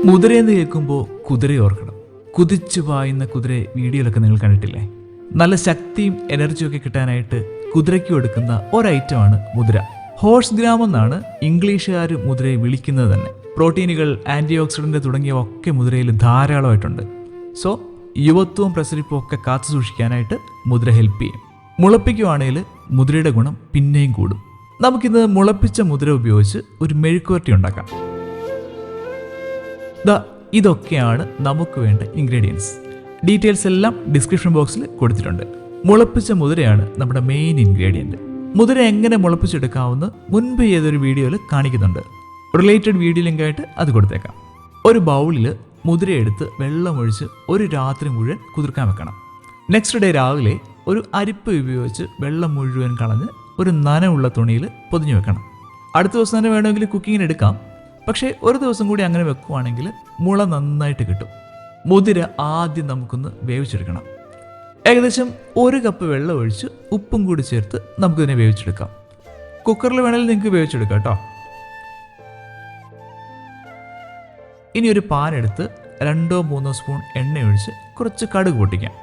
മുതിരയെന്ന് കേൾക്കുമ്പോൾ കുതിരയെ ഓർക്കണം. കുതിച്ചു പായുന്ന കുതിരയെ വീഡിയോയിലൊക്കെ നിങ്ങൾ കണ്ടിട്ടില്ലേ? നല്ല ശക്തിയും എനർജിയും ഒക്കെ കിട്ടാനായിട്ട് കുതിരയ്ക്ക് കൊടുക്കുന്ന ഒരൈറ്റമാണ് മുതിര. ഹോഴ്സ് ഗ്രാം എന്നാണ് ഇംഗ്ലീഷുകാർ മുതിരയെ വിളിക്കുന്നത് തന്നെ. പ്രോട്ടീനുകൾ, ആൻറ്റി ഓക്സിഡന്റ് തുടങ്ങിയവ ഒക്കെ മുതിരയിൽ ധാരാളമായിട്ടുണ്ട്. സോ യുവത്വവും പ്രസരിപ്പും ഒക്കെ കാത്തു സൂക്ഷിക്കാനായിട്ട് മുതിര ഹെൽപ്പ് ചെയ്യും. മുളപ്പിക്കുവാണെങ്കിൽ മുതിരയുടെ ഗുണം പിന്നെയും കൂടും. നമുക്കിന്ന് മുളപ്പിച്ച മുതിര ഉപയോഗിച്ച് ഒരു മെഴുക്കുവരട്ടി ഉണ്ടാക്കാം. ഇതൊക്കെയാണ് നമുക്ക് വേണ്ട ഇൻഗ്രീഡിയൻസ്. ഡീറ്റെയിൽസ് എല്ലാം ഡിസ്ക്രിപ്ഷൻ ബോക്സിൽ കൊടുത്തിട്ടുണ്ട്. മുളപ്പിച്ച മുതിരയാണ് നമ്മുടെ മെയിൻ ഇൻഗ്രീഡിയൻറ്റ്. മുതിര എങ്ങനെ മുളപ്പിച്ചെടുക്കാമെന്ന് മുൻപ് ഏതൊരു വീഡിയോയിൽ കാണിക്കുന്നുണ്ട്. റിലേറ്റഡ് വീഡിയോ ലിങ്കായിട്ട് അത് കൊടുത്തേക്കാം. ഒരു ബൗളിൽ മുതിര എടുത്ത് വെള്ളമൊഴിച്ച് ഒരു രാത്രി മുഴുവൻ കുതിർക്കാൻ വെക്കണം. നെക്സ്റ്റ് ഡേ രാവിലെ ഒരു അരിപ്പ് ഉപയോഗിച്ച് വെള്ളം മുഴുവൻ കളഞ്ഞ് ഒരു നനവുള്ള തുണിയിൽ പൊതിഞ്ഞു വെക്കണം. അടുത്ത ദിവസം തന്നെ വേണമെങ്കിൽ കുക്കിങ്ങിന് എടുക്കാം. പക്ഷേ ഒരു ദിവസം കൂടി അങ്ങനെ വെക്കുവാണെങ്കിൽ മുള നന്നായിട്ട് കിട്ടും. മുതിര ആദ്യം നമുക്കൊന്ന് വേവിച്ചെടുക്കണം. ഏകദേശം 1 കപ്പ് വെള്ളം ഒഴിച്ച് ഉപ്പും കൂടി ചേർത്ത് നമുക്കിതിനെ വേവിച്ചെടുക്കാം. കുക്കറിൽ വേണമെങ്കിൽ നിങ്ങൾക്ക് വേവിച്ചെടുക്കാം കേട്ടോ. ഇനി ഒരു പാൻ എടുത്ത് 2-3 സ്പൂൺ എണ്ണ ഒഴിച്ച് കുറച്ച് കടുക് പൊട്ടിക്കാം.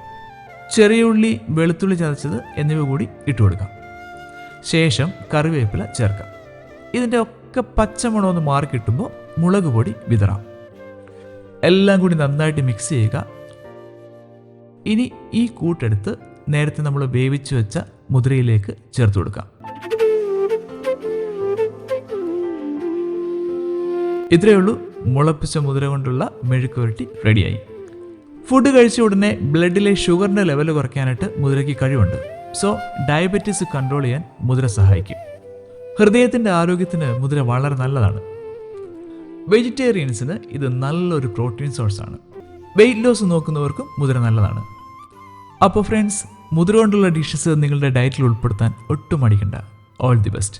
ചെറിയ ഉള്ളി, വെളുത്തുള്ളി ചതച്ചത് എന്നിവ കൂടി ഇട്ട് കൊടുക്കാം. ശേഷം കറിവേപ്പില ചേർക്കാം. ഇതിൻ്റെ ഒക്കെ പച്ചമണമൊന്ന് മാറി കിട്ടുമ്പോൾ മുളക് പൊടി വിതറാം. എല്ലാം കൂടി നന്നായിട്ട് മിക്സ് ചെയ്യുക. ഇനി ഈ കൂട്ടെടുത്ത് നേരത്തെ നമ്മൾ വേവിച്ച് വെച്ച മുതിരയിലേക്ക് ചേർത്ത് കൊടുക്കാം. ഇത്രയേ ഉള്ളൂ, മുളപ്പിച്ച മുതിര കൊണ്ടുള്ള മെഴുക്കുവരട്ടി റെഡിയായി. ഫുഡ് കഴിച്ച ഉടനെ ബ്ലഡിലെ ഷുഗറിൻ്റെ ലെവൽ കുറയ്ക്കാനായിട്ട് മുതിരയ്ക്ക് കഴിവുണ്ട്. സോ ഡയബറ്റീസ് കൺട്രോൾ ചെയ്യാൻ മുതിര സഹായിക്കും. ഹൃദയത്തിൻ്റെ ആരോഗ്യത്തിന് മുതിര വളരെ നല്ലതാണ്. വെജിറ്റേറിയൻസിന് ഇത് നല്ലൊരു പ്രോട്ടീൻ സോഴ്സാണ്. വെയിറ്റ് ലോസ് നോക്കുന്നവർക്കും മുതിര നല്ലതാണ്. അപ്പോൾ ഫ്രണ്ട്സ്, മുതിര കൊണ്ടുള്ള ഡിഷസ് നിങ്ങളുടെ ഡയറ്റിൽ ഉൾപ്പെടുത്താൻ ഒട്ടും മടിക്കണ്ട. All the best.